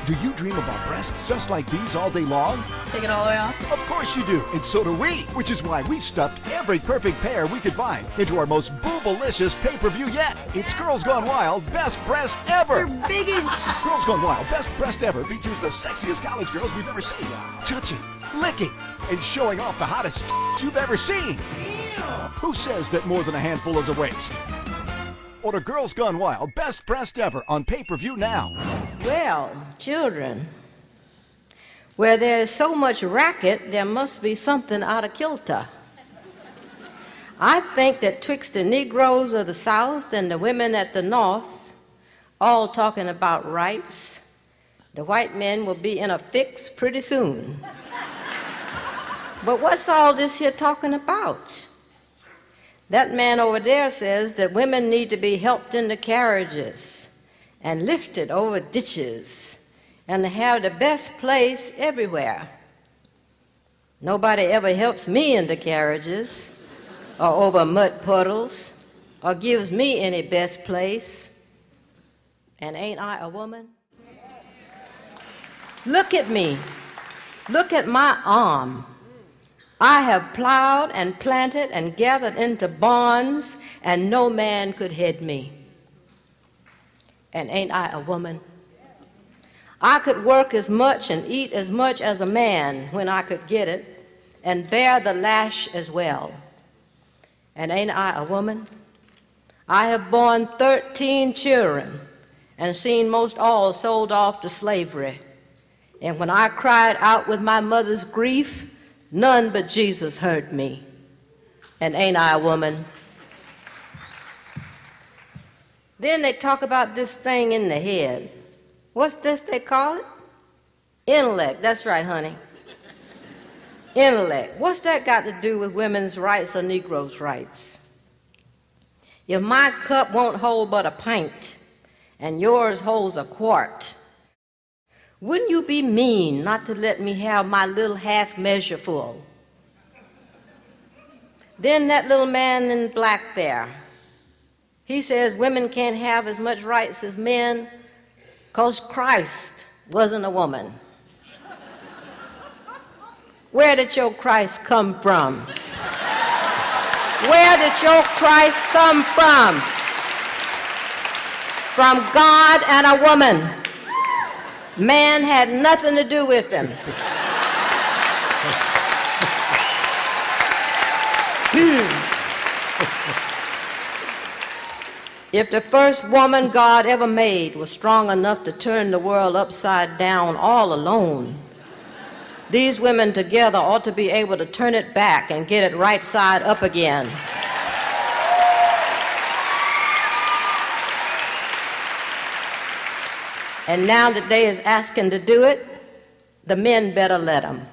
Do you dream about breasts just like these all day long? Take it all the way off? Of course you do, and so do we, which is why we've stuffed every perfect pair we could find into our most boobalicious pay-per-view yet. It's Girls Gone Wild Best Breast Ever. They're big as... Girls Gone Wild Best Breast Ever features the sexiest college girls we've ever seen, touching, licking, and showing off the hottest you've ever seen. Who says that more than a handful is a waste? Order Girls Gone Wild Best Breast Ever on pay-per-view now. Well, children, where there is so much racket, there must be something out of kilter. I think that twixt the Negroes of the South and the women at the North, all talking about rights, the white men will be in a fix pretty soon. But what's all this here talking about? That man over there says that women need to be helped into carriages and lifted over ditches and have the best place everywhere. Nobody ever helps me into carriages or over mud puddles or gives me any best place. And ain't I a woman? Look at me. Look at my arm. I have plowed and planted and gathered into barns, and no man could head me. And ain't I a woman? I could work as much and eat as much as a man when I could get it, and bear the lash as well. And ain't I a woman? I have borne 13 children and seen most all sold off to slavery. And when I cried out with my mother's grief, none but Jesus heard me. And ain't I a woman? Then they talk about this thing in the head. What's this they call it? Intellect. That's right, honey. Intellect. What's that got to do with women's rights or Negroes' rights? If my cup won't hold but a pint and yours holds a quart, wouldn't you be mean not to let me have my little half measure full? Then that little man in black there, he says women can't have as much rights as men because Christ wasn't a woman. Where did your Christ come from? Where did your Christ come from? From God and a woman. Man had nothing to do with him. If the first woman God ever made was strong enough to turn the world upside down all alone, these women together ought to be able to turn it back and get it right side up again. And now that they is asking to do it, the men better let them.